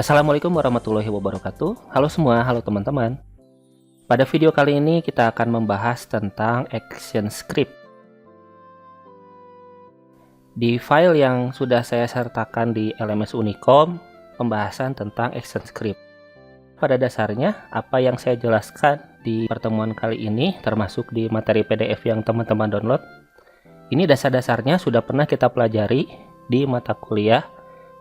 Assalamualaikum warahmatullahi wabarakatuh. Halo semua, halo teman-teman. Pada video kali ini kita akan membahas tentang action script. Di file yang sudah saya sertakan di LMS Unicom, pembahasan tentang action script. Pada dasarnya, apa yang saya jelaskan di pertemuan kali ini, termasuk di materi PDF yang teman-teman download, ini dasar-dasarnya sudah pernah kita pelajari di mata kuliah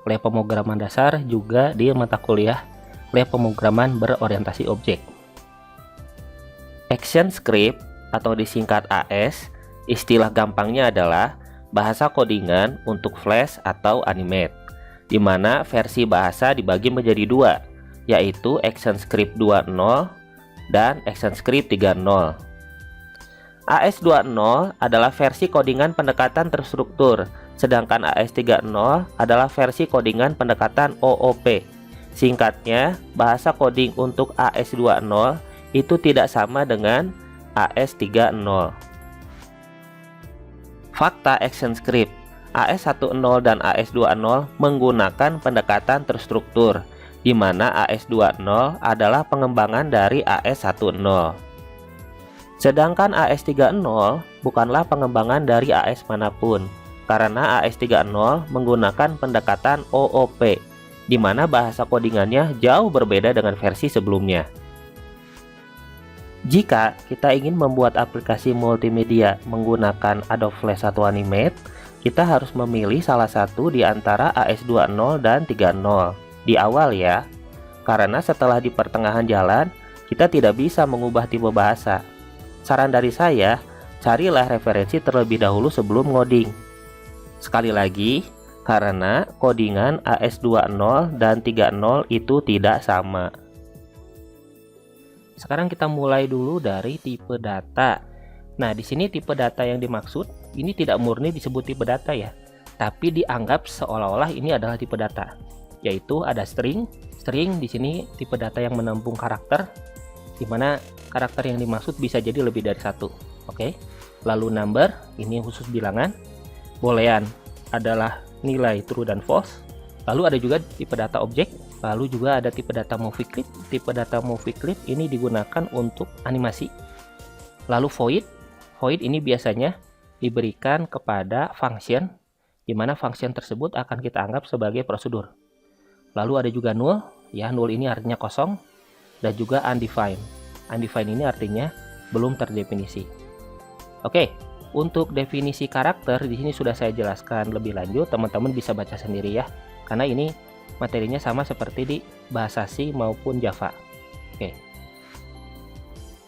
Kuliah Pemrograman Dasar, juga di mata kuliah Kuliah Pemrograman Berorientasi Objek. Action Script atau disingkat AS, istilah gampangnya adalah bahasa codingan untuk Flash atau Animate, di mana versi bahasa dibagi menjadi dua, yaitu Action Script 2.0 dan Action Script 3.0. AS 2.0 adalah versi codingan pendekatan terstruktur, sedangkan AS 3.0 adalah versi codingan pendekatan OOP. Singkatnya, bahasa coding untuk AS 2.0 itu tidak sama dengan AS 3.0. Fakta action script, AS 1.0 dan AS 2.0 menggunakan pendekatan terstruktur, di mana AS 2.0 adalah pengembangan dari AS 1.0. Sedangkan AS 3.0 bukanlah pengembangan dari AS manapun, karena AS 3.0 menggunakan pendekatan OOP, di mana bahasa codingannya jauh berbeda dengan versi sebelumnya. Jika kita ingin membuat aplikasi multimedia menggunakan Adobe Flash atau Animate, kita harus memilih salah satu di antara AS 2.0 dan 3.0 di awal ya, karena setelah di pertengahan jalan, kita tidak bisa mengubah tipe bahasa. Saran dari saya, carilah referensi terlebih dahulu sebelum ngoding. Sekali lagi, karena codingan AS 2.0 dan 3.0 itu tidak sama. Sekarang kita mulai dulu dari tipe data. Nah, di sini tipe data yang dimaksud ini tidak murni disebut tipe data ya, tapi dianggap seolah-olah ini adalah tipe data. Yaitu ada string. String di sini tipe data yang menampung karakter, di mana karakter yang dimaksud bisa jadi lebih dari satu. Oke. Lalu number, ini khusus bilangan. Boolean adalah nilai true dan false. Lalu ada juga tipe data objek. Lalu juga ada tipe data movie clip. Tipe data movie clip ini digunakan untuk animasi. Lalu void. Void ini biasanya diberikan kepada function, di mana function tersebut akan kita anggap sebagai prosedur. Lalu ada juga null. Ya, null ini artinya kosong. Dan juga undefined. Undefined ini artinya belum terdefinisi. Oke, untuk definisi karakter di sini sudah saya jelaskan lebih lanjut. Teman-teman bisa baca sendiri ya, karena ini materinya sama seperti di bahasa C maupun Java. Oke.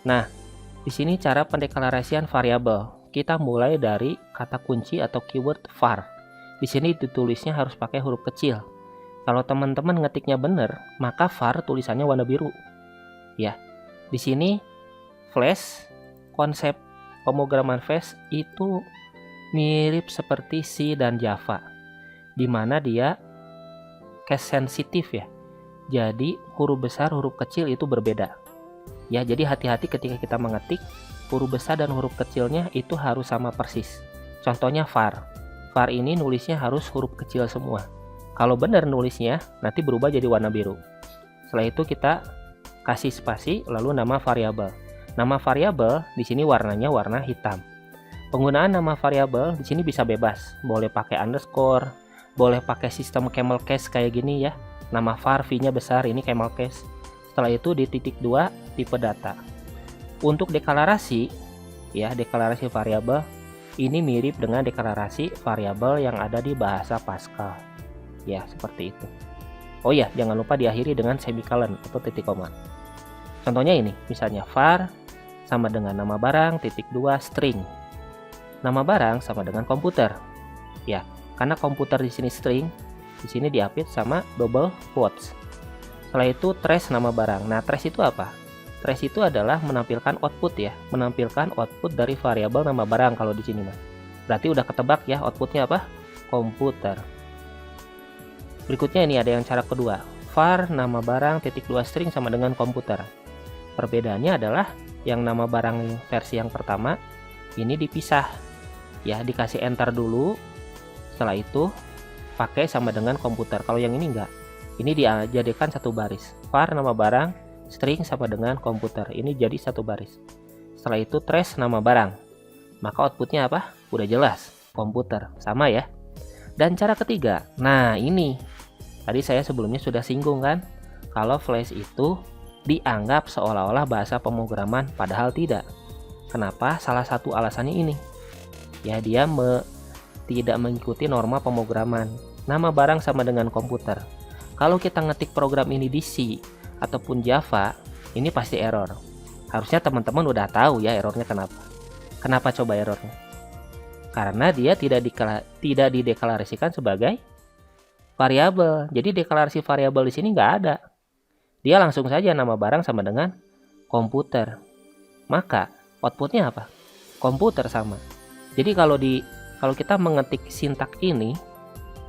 Nah, di sini cara pendeklarasian variabel. Kita mulai dari kata kunci atau keyword var. Di sini ditulisnya harus pakai huruf kecil. Kalau teman-teman ngetiknya benar, maka var tulisannya warna biru. Ya, di sini Flash, konsep pemrograman Flash itu mirip seperti C dan Java, di mana dia case sensitif ya. Jadi huruf besar, huruf kecil itu berbeda. Ya, jadi hati-hati ketika kita mengetik, huruf besar dan huruf kecilnya itu harus sama persis. Contohnya var. Var ini nulisnya harus huruf kecil semua. Kalau benar nulisnya, nanti berubah jadi warna biru. Setelah itu kita kasih spasi, lalu nama variabel. Nama variabel di sini warnanya warna hitam. Penggunaan nama variabel di sini bisa bebas. Boleh pakai underscore, boleh pakai sistem camel case kayak gini ya. Nama var V-nya besar, ini camel case. Setelah itu di titik 2 tipe data. Untuk deklarasi ya, deklarasi variabel ini mirip dengan deklarasi variabel yang ada di bahasa Pascal. Ya, seperti itu. Oh ya, jangan lupa diakhiri dengan semicolon atau titik koma. Contohnya ini, misalnya var sama dengan nama barang, titik 2 string. Nama barang sama dengan komputer. Ya, karena komputer di sini string, di sini diapit sama double quotes. Setelah itu trace nama barang. Nah, trace itu apa? Trace itu adalah menampilkan output ya, menampilkan output dari variabel nama barang kalau di sini mah. Berarti udah ketebak ya outputnya apa? Komputer. Berikutnya ini ada yang cara kedua. Var nama barang titik 2 string sama dengan komputer. Perbedaannya adalah yang nama barang versi yang pertama ini dipisah. Ya, dikasih enter dulu. Setelah itu pakai sama dengan komputer. Kalau yang ini enggak. Ini dijadikan satu baris. Var nama barang, string sama dengan komputer. Ini jadi satu baris. Setelah itu trace nama barang. Maka outputnya apa? Udah jelas, komputer. Sama ya. Dan cara ketiga, nah ini. Tadi saya sebelumnya sudah singgung kan? Kalau flash itu dianggap seolah-olah bahasa pemrograman, padahal tidak. Kenapa? Salah satu alasannya ini. Ya, dia tidak mengikuti norma pemrograman. Nama barang sama dengan komputer. Kalau kita ngetik program ini di C ataupun Java, ini pasti error. Harusnya teman-teman udah tahu ya errornya kenapa. Kenapa coba errornya? Karena dia tidak dideklarasikan sebagai variabel. Jadi deklarasi variabel di sini nggak ada. Dia langsung saja nama barang sama dengan komputer. Maka outputnya apa? Komputer sama. Jadi kalau kita mengetik sintak ini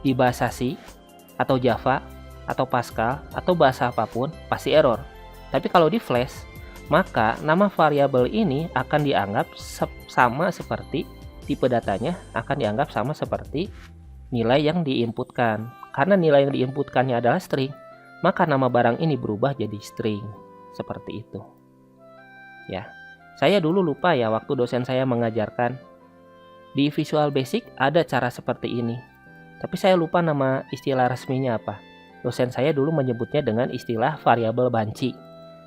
di bahasa C atau Java atau Pascal atau bahasa apapun pasti error. Tapi kalau di Flash, maka nama variabel ini akan dianggap sama seperti tipe datanya akan dianggap sama seperti nilai yang diinputkan. Karena nilai yang diinputkannya adalah string, maka nama barang ini berubah jadi string. Seperti itu. Ya. Saya dulu lupa ya waktu dosen saya mengajarkan di Visual Basic ada cara seperti ini. Tapi saya lupa nama istilah resminya apa. Dosen saya dulu menyebutnya dengan istilah variabel banci.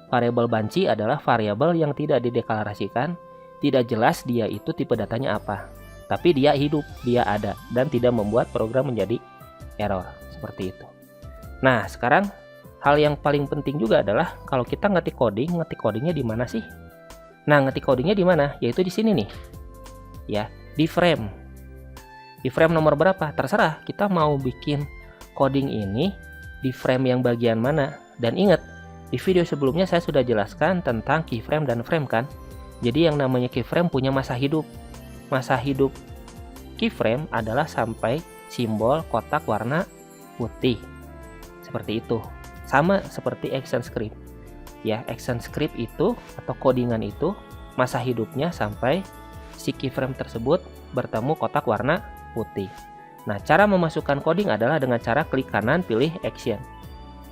Variabel banci adalah variabel yang tidak dideklarasikan, tidak jelas dia itu tipe datanya apa. Tapi dia hidup, dia ada, dan tidak membuat program menjadi error. Seperti itu. Nah, sekarang hal yang paling penting juga adalah kalau kita ngetik codingnya di mana sih? Nah, ngetik codingnya di mana? Yaitu di sini nih. Ya, di frame. Di frame nomor berapa? Terserah, kita mau bikin coding ini di frame yang bagian mana. Dan ingat, di video sebelumnya saya sudah jelaskan tentang keyframe dan frame kan. Jadi yang namanya keyframe punya masa hidup. Masa hidup keyframe adalah sampai simbol kotak warna putih. Seperti itu. Sama seperti ActionScript. Ya, ActionScript itu atau codingan itu masa hidupnya sampai si keyframe tersebut bertemu kotak warna putih. Nah, cara memasukkan coding adalah dengan cara klik kanan pilih action.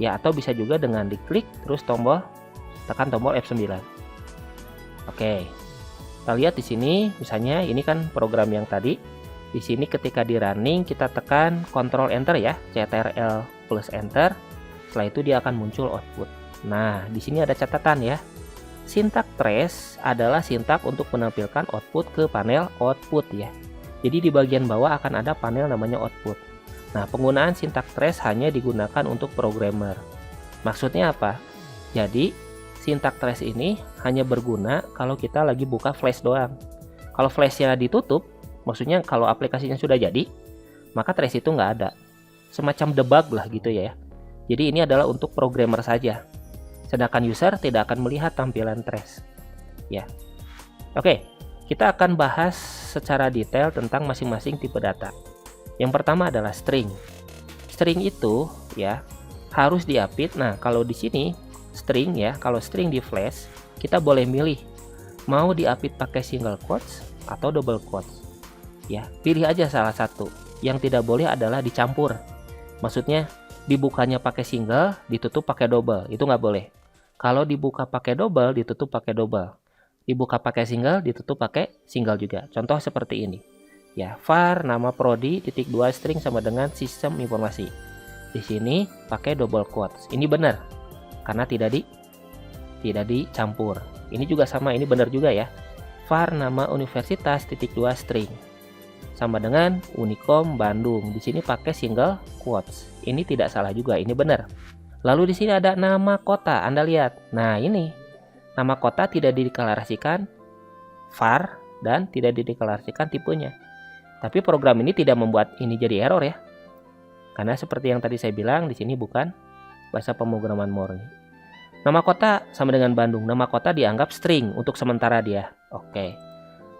Ya, atau bisa juga dengan diklik terus tekan tombol F9. Oke. Kita lihat di sini misalnya ini kan program yang tadi. Di sini ketika di running kita tekan Ctrl Enter ya, Ctrl plus Enter. Setelah itu dia akan muncul output. Nah, di sini ada catatan ya. Sintak trace adalah sintak untuk menampilkan output ke panel output ya. Jadi di bagian bawah akan ada panel namanya output. Nah, penggunaan sintak trace hanya digunakan untuk programmer. Maksudnya apa? Jadi, sintak trace ini hanya berguna kalau kita lagi buka flash doang. Kalau flashnya ditutup, maksudnya kalau aplikasinya sudah jadi, maka trace itu nggak ada. Semacam debug lah gitu ya. Jadi ini adalah untuk programmer saja. Sedangkan user tidak akan melihat tampilan trace. Ya. Oke, kita akan bahas secara detail tentang masing-masing tipe data. Yang pertama adalah string. String itu ya harus diapit. Nah, kalau di sini string ya, kalau string di flash, kita boleh milih mau diapit pakai single quotes atau double quotes. Ya, pilih aja salah satu. Yang tidak boleh adalah dicampur. Maksudnya dibukanya pakai single, ditutup pakai double, itu nggak boleh. Kalau dibuka pakai double, ditutup pakai double. Dibuka pakai single, ditutup pakai single juga. Contoh seperti ini. Ya, var nama prodi titik 2 string sama dengan sistem informasi. Di sini pakai double quotes. Ini benar karena tidak dicampur. Ini juga sama, ini benar juga ya. Var nama universitas titik 2 string sama dengan Unicom Bandung. Di sini pakai single quotes. Ini tidak salah juga, ini benar. Lalu di sini ada nama kota, Anda lihat. Nah, ini nama kota tidak dideklarasikan var dan tidak dideklarasikan tipenya. Tapi program ini tidak membuat ini jadi error ya. Karena seperti yang tadi saya bilang, di sini bukan bahasa pemrograman murni. Nama kota sama dengan Bandung. Nama kota dianggap string untuk sementara dia. Oke.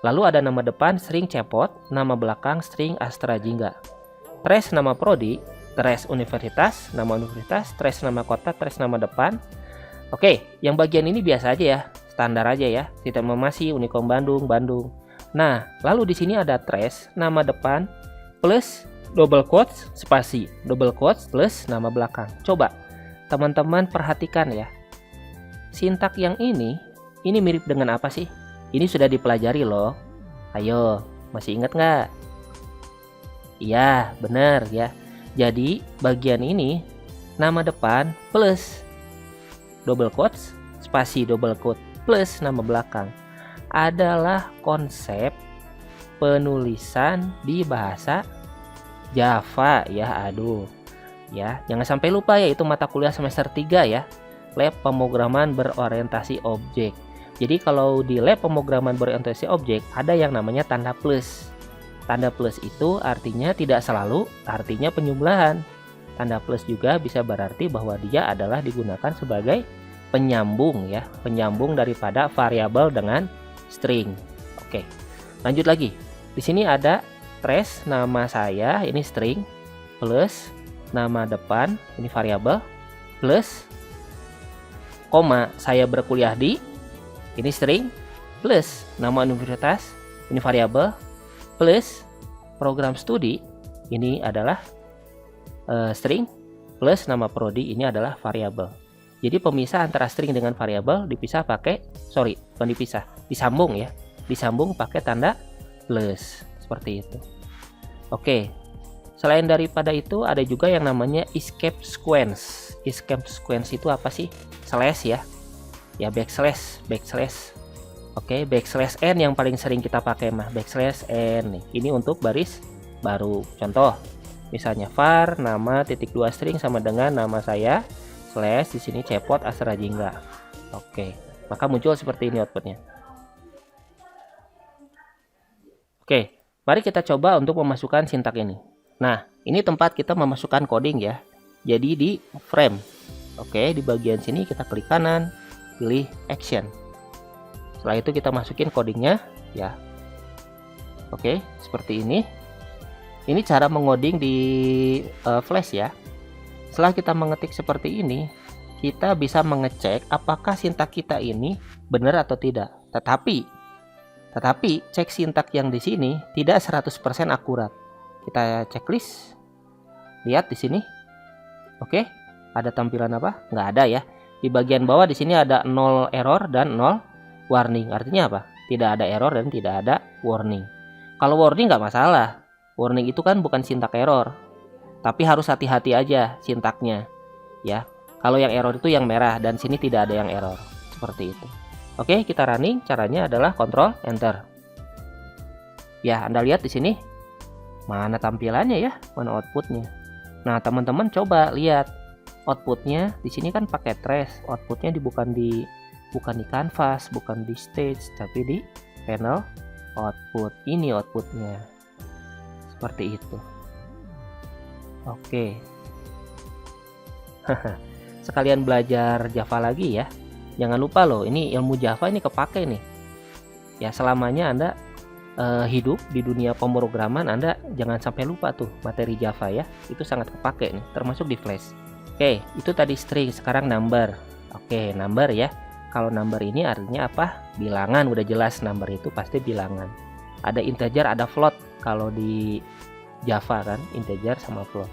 Lalu ada nama depan string cepot, nama belakang string Astra Jingga. Trace nama prodi, trace universitas, nama universitas, trace nama kota, trace nama depan. Oke, yang bagian ini biasa aja ya, standar aja ya. Sistem informasi Unicom Bandung, Bandung. Nah, lalu di sini ada trace nama depan plus double quotes, spasi, double quotes plus nama belakang. Coba teman-teman perhatikan ya. Sintak yang ini mirip dengan apa sih? Ini sudah dipelajari loh. Ayo, masih ingat nggak? Iya, benar ya. Jadi bagian ini nama depan plus double quotes, spasi double quote plus nama belakang adalah konsep penulisan di bahasa Java ya. Aduh. Ya, jangan sampai lupa ya, itu mata kuliah semester 3 ya. Lab pemrograman berorientasi objek. Jadi kalau di lab pemrograman berorientasi objek ada yang namanya tanda plus. Tanda plus itu artinya tidak selalu artinya penjumlahan. Tanda plus juga bisa berarti bahwa dia adalah digunakan sebagai penyambung ya, penyambung daripada variabel dengan string. Oke. Lanjut lagi. Di sini ada trace nama saya, ini string, plus nama depan, ini variabel, plus koma saya berkuliah di, ini string, plus nama universitas, ini variabel, plus program studi, ini adalah string, plus nama prodi, ini adalah variabel. Jadi pemisah antara string dengan variabel dipisah pakai, bukan dipisah, disambung ya, disambung pakai tanda plus, seperti itu. Oke, selain daripada itu ada juga yang namanya escape sequence. Escape sequence itu apa sih? Slash ya, backslash. Oke, backslash n yang paling sering kita pakai mah, backslash n nih. Ini untuk baris baru. Contoh, misalnya var nama titik 2 string sama dengan nama saya slash di sini cepot Asra Jingga. Oke, maka muncul seperti ini outputnya. Oke, mari kita coba untuk memasukkan sintak ini. Nah, ini tempat kita memasukkan coding ya. Jadi di frame. Oke, di bagian sini kita klik kanan, pilih action. Setelah itu kita masukin codingnya ya. Oke, seperti ini. Ini cara mengoding di Flash ya. Setelah kita mengetik seperti ini, kita bisa mengecek apakah sintak kita ini benar atau tidak. Tetapi cek sintak yang di sini tidak 100% akurat. Kita checklist. Lihat di sini. Oke, ada tampilan apa? Nggak ada ya. Di bagian bawah di sini ada 0 error dan 0 warning. Artinya apa? Tidak ada error dan tidak ada warning. Kalau warning nggak masalah. Warning itu kan bukan sintak error. Tapi harus hati-hati aja sintaknya. Ya. Kalau yang error itu yang merah dan sini tidak ada yang error. Seperti itu. Oke, kita running. Caranya adalah Ctrl Enter. Ya, Anda lihat di sini. Mana tampilannya ya? Mana outputnya? Nah, teman-teman coba lihat outputnya. Di sini kan pakai trace. Outputnya bukan di canvas, bukan di stage, tapi di panel output. Ini outputnya. Seperti itu. Oke. Sekalian belajar Java lagi ya. Jangan lupa loh, ini ilmu Java ini kepake nih. Ya, selamanya Anda hidup di dunia pemrograman, Anda jangan sampai lupa tuh materi Java ya. Itu sangat kepake nih, termasuk di Flash. Oke, itu tadi string, sekarang number. Oke, number ya. Kalau number ini artinya apa? Bilangan, udah jelas number itu pasti bilangan. Ada integer, ada float. Kalau di Java kan integer sama float.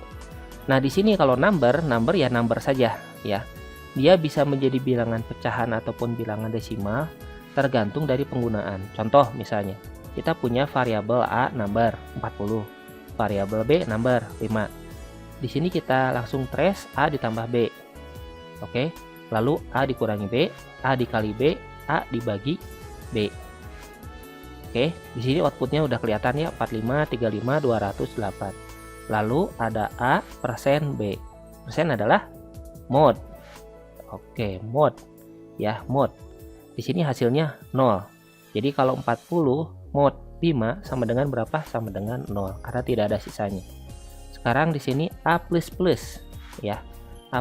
Nah, di sini kalau number ya number saja ya. Dia bisa menjadi bilangan pecahan ataupun bilangan desimal tergantung dari penggunaan. Contoh misalnya, kita punya variabel A number 40, variabel B number 5. Di sini kita langsung trace A ditambah B. Oke, lalu A dikurangi B, A dikali B, A dibagi B. Oke, di sini outputnya udah kelihatan ya, 45, 35, 208. Lalu ada A persen B. Persen adalah mode. Oke, mode ya, mode. Di sini hasilnya 0. Jadi kalau 40 mod 5 sama dengan berapa? Sama dengan 0 karena tidak ada sisanya. Sekarang di sini A++ ya. A++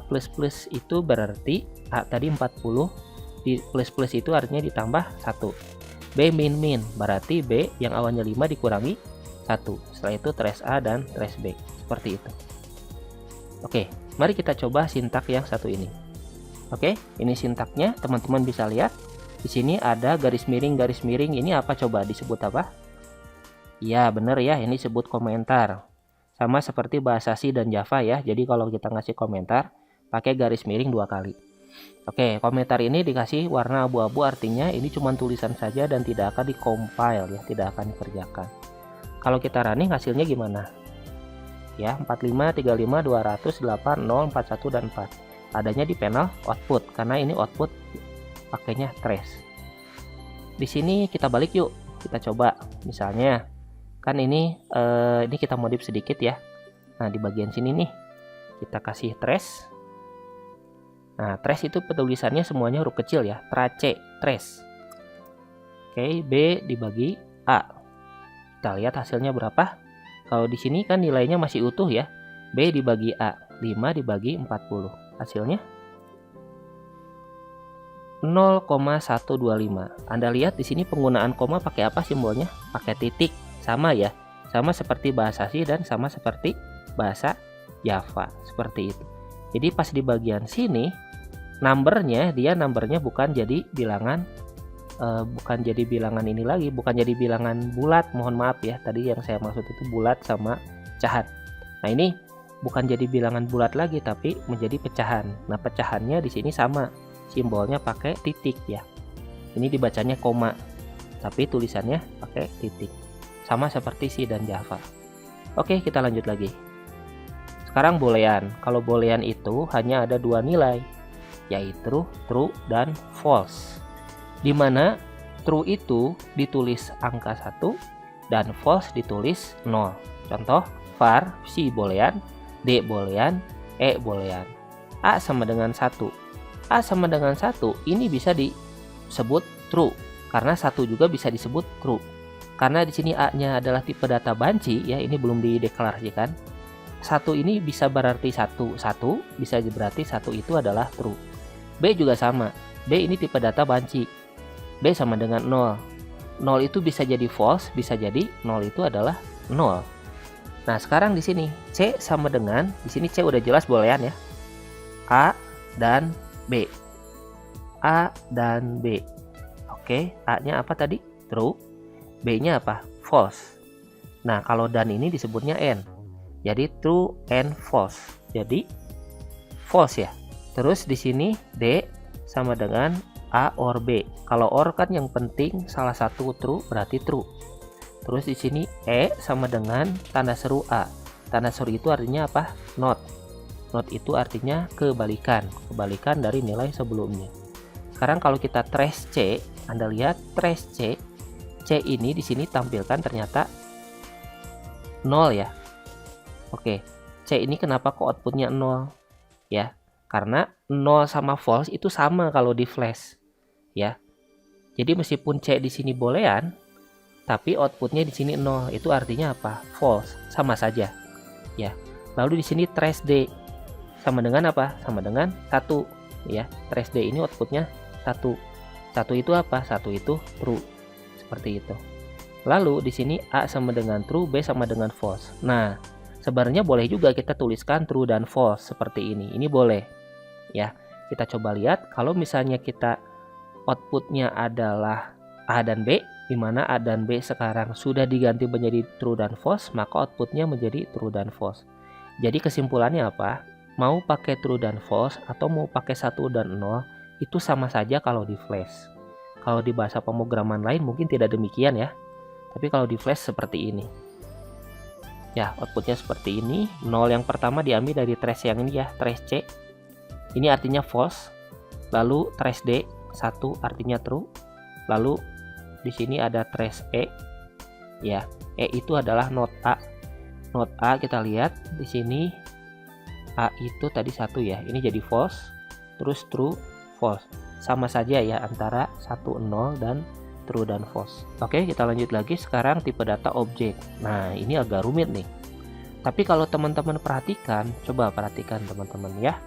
itu berarti A tadi 40, di plus itu artinya ditambah 1. B min berarti B yang awalnya 5 dikurangi 1. Setelah itu trace A dan trace B. Seperti itu. Oke, mari kita coba sintak yang satu ini. Oke, ini sintaknya, teman-teman bisa lihat. Di sini ada garis miring. Ini apa coba disebut apa? Ya, bener ya, ini sebut komentar. sama seperti bahasa C dan Java ya. Jadi kalau kita ngasih komentar pakai garis miring 2 kali. Oke, komentar ini dikasih warna abu-abu, artinya ini cuma tulisan saja dan tidak akan di-compile ya, tidak akan dikerjakan. Kalau kita running hasilnya gimana? Ya, 45, 35, 200, 8, 0, 41 dan 4. Adanya di panel output karena ini output pakainya trace. Di sini kita balik yuk. Kita coba misalnya kan ini kita modif sedikit ya. Nah, di bagian sini nih kita kasih trace. Nah, trace itu penulisannya semuanya huruf kecil ya, trace. Oke, B dibagi A. Kita lihat hasilnya berapa. Kalau di sini kan nilainya masih utuh ya. B dibagi A, 5 dibagi 40. Hasilnya 0,125. Anda lihat di sini penggunaan koma pakai apa simbolnya? Pakai titik. Sama ya. Sama seperti bahasa C dan sama seperti bahasa Java. Seperti itu. Jadi pas di bagian sini numbernya bukan jadi bilangan ini lagi, bukan jadi bilangan bulat. Mohon maaf ya, tadi yang saya maksud itu bulat sama pecahan. Nah, ini bukan jadi bilangan bulat lagi tapi menjadi pecahan. Nah, pecahannya di sini sama, simbolnya pakai titik ya. Ini dibacanya koma tapi tulisannya pakai titik. Sama seperti C dan Java. Oke, kita lanjut lagi. Sekarang boolean. Kalau boolean itu hanya ada 2 nilai, yaitu true dan false. Dimana true itu ditulis angka 1 dan false ditulis 0. Contoh, var C boolean, D boolean, E boolean. A sama dengan 1. A sama dengan 1 ini bisa disebut true karena 1 juga bisa disebut true. Karena di sini A-nya adalah tipe data banci ya, ini belum dideklarasikan. 1 ini bisa berarti 1 bisa berarti 1 itu adalah true. B juga sama. B ini tipe data banci. B sama dengan 0. 0 itu bisa jadi false, bisa jadi 0 itu adalah 0. Nah, sekarang di sini C sama dengan, di sini C udah jelas boolean ya. A dan B. A dan B. Oke, A-nya apa tadi? True. B-nya apa? False. Nah, kalau dan ini disebutnya and. Jadi true and false. Jadi false ya. Terus di sini D sama dengan A or B. Kalau or kan yang penting salah satu true berarti true. Terus di sini E sama dengan tanda seru A. Tanda seru itu artinya apa? Not. Not itu artinya kebalikan. Kebalikan dari nilai sebelumnya. Sekarang kalau kita trace C, Anda lihat trace C. C ini di sini tampilkan ternyata 0 ya. Oke, C ini kenapa kok outputnya 0? Ya, karena 0 sama false itu sama kalau di flash. Ya. Jadi meskipun C di sini boolean, tapi outputnya di sini 0. Itu artinya apa? False. Sama saja. Ya. Lalu di sini trace D sama dengan apa? Sama dengan 1. Ya, trace D ini outputnya 1. 1 itu apa? 1 itu true. Seperti itu. Lalu di sini A sama dengan true, B sama dengan false. Nah, sebenarnya boleh juga kita tuliskan true dan false seperti ini. Ini boleh. Ya, kita coba lihat kalau misalnya kita outputnya adalah A dan B, di mana A dan B sekarang sudah diganti menjadi true dan false, maka outputnya menjadi true dan false. Jadi kesimpulannya apa? Mau pakai true dan false atau mau pakai 1 dan 0, itu sama saja kalau di flash. Kalau di bahasa pemrograman lain mungkin tidak demikian ya. Tapi kalau di flash seperti ini. Ya, outputnya seperti ini. 0 yang pertama diambil dari trace yang ini ya, trace C. Ini artinya false. Lalu trace D, 1 artinya true. Lalu di sini ada trace E. Ya, E itu adalah not A. Not A kita lihat di sini A itu tadi 1 ya. Ini jadi false. Terus true, false. Sama saja ya antara 1, 0 dan true dan false. Oke, kita lanjut lagi. Sekarang tipe data objek. Nah, ini agak rumit nih. Tapi kalau teman-teman perhatikan, coba perhatikan teman-teman ya.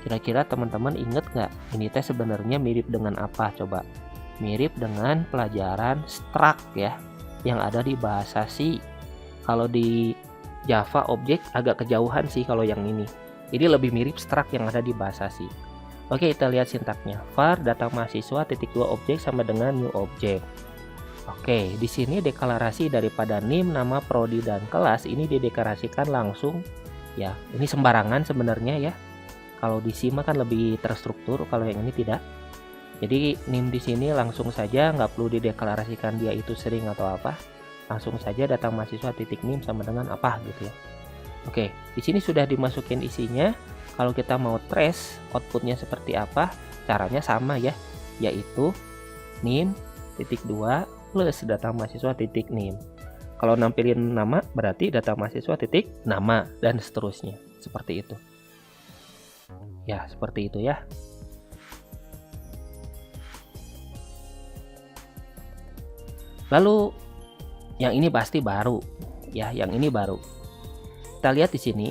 Kira-kira teman-teman inget nggak? Ini teh sebenarnya mirip dengan apa? Coba. Mirip dengan pelajaran struct ya, yang ada di bahasa C. Kalau di Java objek agak kejauhan sih kalau yang ini. Ini lebih mirip struct yang ada di bahasa C. Oke, kita lihat sintaknya. var data mahasiswa titik 2 objek sama dengan new object. Oke, di sini deklarasi daripada NIM, nama prodi dan kelas ini dideklarasikan langsung ya. Ini sembarangan sebenarnya ya. Kalau di SIMA kan lebih terstruktur, kalau yang ini tidak. Jadi NIM di sini langsung saja, nggak perlu dideklarasikan dia itu sering atau apa. Langsung saja data mahasiswa titik NIM sama dengan apa gitu ya. Oke, di sini sudah dimasukin isinya. Kalau kita mau trace outputnya seperti apa, caranya sama ya, yaitu NIM titik 2 plus data mahasiswa titik NIM. Kalau nampilin nama berarti data mahasiswa titik nama dan seterusnya, seperti itu. Ya, seperti itu ya. Lalu yang ini pasti baru ya, yang ini baru. Kita lihat di sini,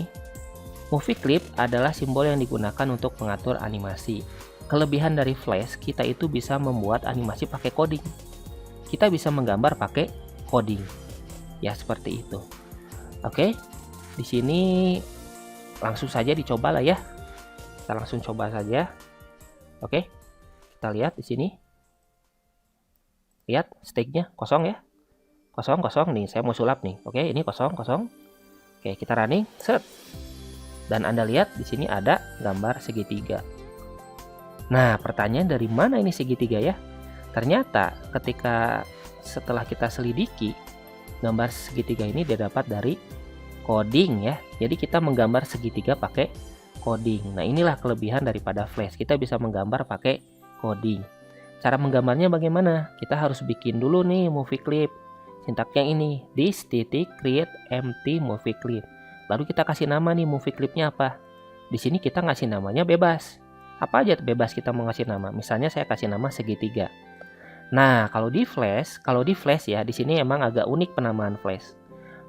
movie clip adalah simbol yang digunakan untuk mengatur animasi. Kelebihan dari Flash, kita itu bisa membuat animasi pakai coding. Kita bisa menggambar pakai coding. Ya, seperti itu. Oke. Di sini langsung saja dicoba lah ya. Kita langsung coba saja. Oke. Kita lihat di sini. Lihat stage-nya kosong ya. Kosong nih, saya mau sulap nih. Oke, ini kosong. Oke, kita running. Set. Dan Anda lihat di sini ada gambar segitiga. Nah, pertanyaan dari mana ini segitiga ya? Ternyata ketika setelah kita selidiki, gambar segitiga ini didapat dari coding ya. Jadi kita menggambar segitiga pakai coding. Nah, inilah kelebihan daripada Flash. Kita bisa menggambar pakai coding. Cara menggambarnya bagaimana? Kita harus bikin dulu nih movie clip. Sintaknya ini, this titik create empty movie clip. Lalu kita kasih nama nih movie clipnya apa. Di sini kita ngasih namanya bebas. Apa aja bebas kita mau ngasih nama. Misalnya saya kasih nama segitiga. Nah, kalau di Flash ya, di sini emang agak unik penamaan Flash.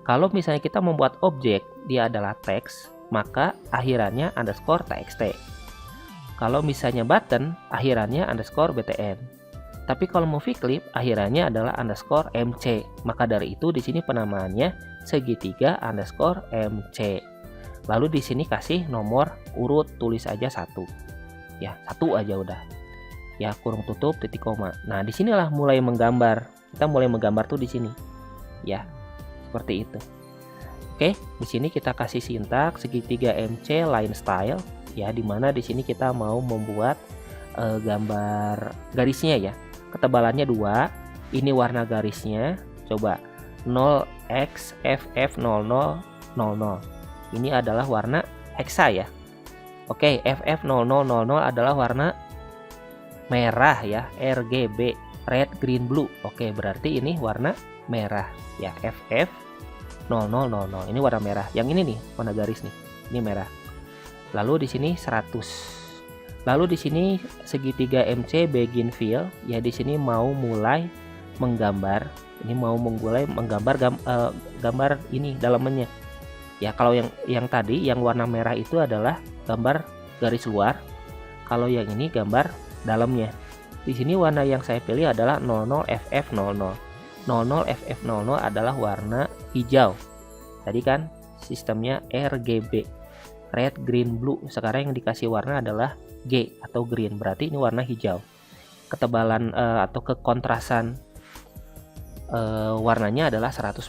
Kalau misalnya kita membuat objek, dia adalah teks, maka akhirannya underscore txt. Kalau misalnya button, akhirannya underscore btn. Tapi kalau movie clip, akhirannya adalah underscore mc. Maka dari itu di sini penamaannya segitiga underscore mc. Lalu di sini kasih nomor urut, tulis aja 1. Ya, 1 aja udah. Ya, kurung tutup titik koma. Nah, disinilah mulai menggambar. Kita mulai menggambar tuh di sini. Ya, seperti itu. Oke, di sini kita kasih sintaks segitiga MC line style. Ya, dimana di sini kita mau membuat gambar garisnya ya. Ketebalannya 2. Ini warna garisnya. Coba 0xFF0000. Ini adalah warna hexa ya. Oke, FF0000 adalah warna merah ya, RGB, red, green, blue. Oke, berarti ini warna merah ya, FF0000. Ini warna merah. Yang ini nih, warna garis nih. Ini merah. Lalu di sini 100. Lalu di sini segitiga MC begin fill ya, di sini mau mulai menggambar. Ini mau mulai menggambar gambar ini dalamannya. Ya, kalau yang tadi yang warna merah itu adalah gambar garis luar. Kalau yang ini gambar dalamnya. Di sini warna yang saya pilih adalah 00FF00. 00FF00 adalah warna hijau. Tadi kan sistemnya RGB, red, green, blue. Sekarang yang dikasih warna adalah G atau green. Berarti ini warna hijau. Ketebalan atau kekontrasan warnanya adalah 100%.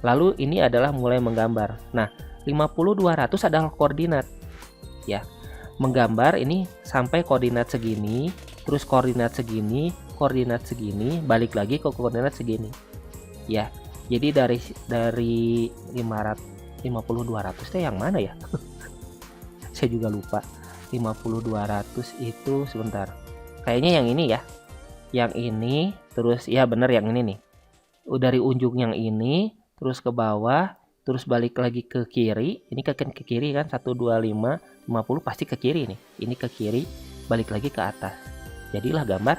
Lalu ini adalah mulai menggambar. Nah, 50-200 adalah koordinat. Ya. Menggambar ini sampai koordinat segini, terus koordinat segini, balik lagi ke koordinat segini. Ya, jadi dari 50-200 itu yang mana ya? Saya juga lupa. 50-200 itu sebentar. Kayaknya yang ini ya. Yang ini, terus ya bener yang ini nih. Dari ujung yang ini, terus ke bawah, terus balik lagi ke kiri. Ini ke kiri kan, 1, 2, 5, 50 pasti ke kiri nih. Ini ke kiri, balik lagi ke atas. Jadilah gambar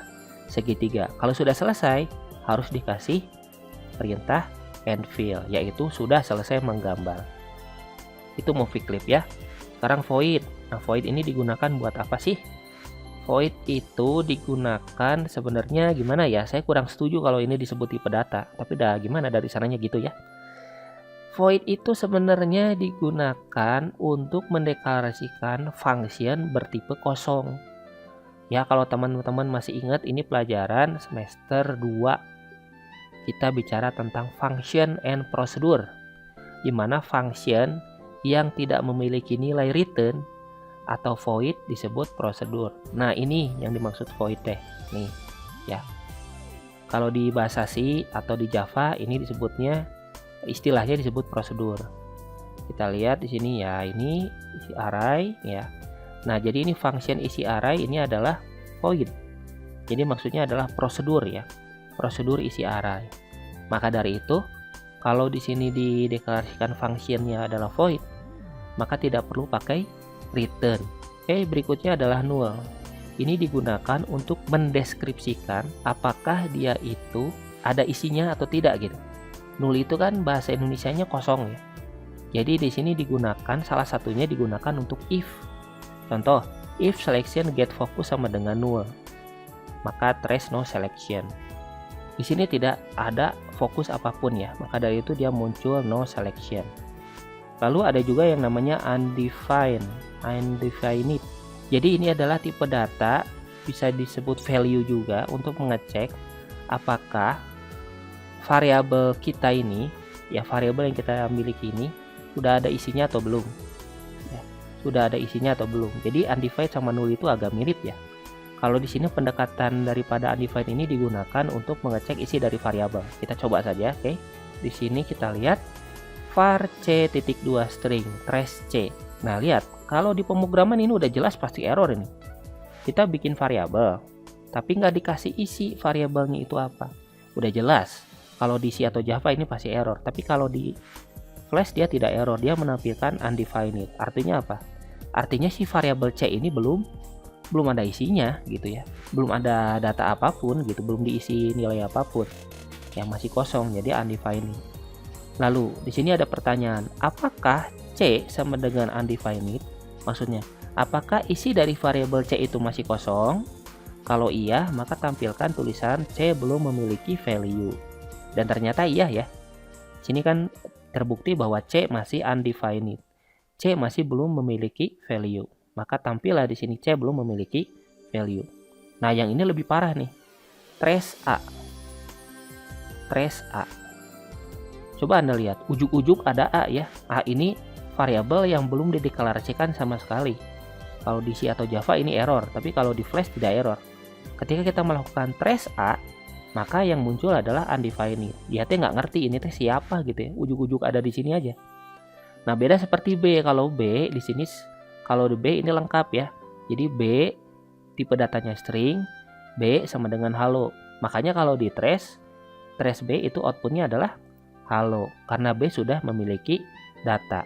segitiga. Kalau sudah selesai, harus dikasih perintah end fill, yaitu sudah selesai menggambar. Itu movie clip ya. Sekarang void. Nah, void ini digunakan buat apa sih? Void itu digunakan sebenarnya gimana ya? Saya kurang setuju kalau ini disebut tipe data. Tapi dah gimana dari sananya gitu ya. Void itu sebenarnya digunakan untuk mendeklarasikan function bertipe kosong. Ya, kalau teman-teman masih ingat, ini pelajaran semester 2 kita bicara tentang function and procedure, di mana function yang tidak memiliki nilai return atau void disebut prosedur. Nah, ini yang dimaksud void teh. Nih, ya. Kalau di bahasa C atau di Java ini disebutnya, istilahnya disebut prosedur. Kita lihat di sini ya, ini isi array ya. Nah, jadi ini function isi array ini adalah void. Jadi maksudnya adalah prosedur ya. Prosedur isi array. Maka dari itu, kalau di sini dideklarasikan functionnya adalah void, maka tidak perlu pakai return. Oke, berikutnya adalah null. Ini digunakan untuk mendeskripsikan apakah dia itu ada isinya atau tidak gitu. Null itu kan bahasa Indonesianya kosong ya. Jadi di sini digunakan, salah satunya digunakan untuk if. Contoh, if selection get focus sama dengan null, maka trace no selection. Di sini tidak ada fokus apapun ya, maka dari itu dia muncul no selection. Lalu ada juga yang namanya undefined. Jadi ini adalah tipe data, bisa disebut value juga, untuk mengecek apakah variabel kita ini, ya variabel yang kita miliki ini sudah ada isinya atau belum. Ya, sudah ada isinya atau belum. Jadi undefined sama null itu agak mirip ya. Kalau di sini pendekatan daripada undefined ini digunakan untuk mengecek isi dari variabel. Kita coba saja, oke. Di sini kita lihat var c.2 string trace c. Nah, lihat, kalau di pemrograman ini udah jelas pasti error ini. Kita bikin variabel, tapi nggak dikasih isi variabelnya itu apa. Udah jelas, kalau di C atau Java ini pasti error. Tapi kalau di Flash dia tidak error, dia menampilkan undefined. Artinya apa? Artinya si variabel C ini belum ada isinya gitu ya. Belum ada data apapun gitu, belum diisi nilai apapun. Yang masih kosong, jadi undefined. Lalu, di sini ada pertanyaan, apakah C sama dengan undefined? Maksudnya, apakah isi dari variabel C itu masih kosong? Kalau iya, maka tampilkan tulisan C belum memiliki value. Dan ternyata iya ya. Sini kan terbukti bahwa C masih undefined. C masih belum memiliki value. Maka tampillah di sini C belum memiliki value. Nah, yang ini lebih parah nih. Trace A. Trace A. Coba Anda lihat, ujuk-ujuk ada A ya. A ini variabel yang belum dideklarasikan sama sekali. Kalau di C atau Java ini error, tapi kalau di Flash tidak error. Ketika kita melakukan trace A, maka yang muncul adalah undefined. Dia teh nggak ngerti ini teh siapa gitu ya. Ujuk-ujuk ada di sini aja. Nah, beda seperti B. Kalau B di sini, kalau di B ini lengkap ya. Jadi B tipe datanya string, B sama dengan halo. Makanya kalau di trace B itu outputnya adalah halo karena B sudah memiliki data.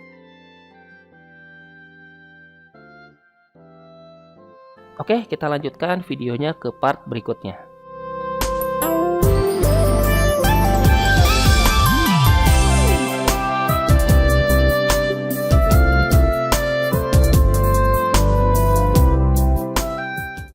Oke, kita lanjutkan videonya ke part berikutnya.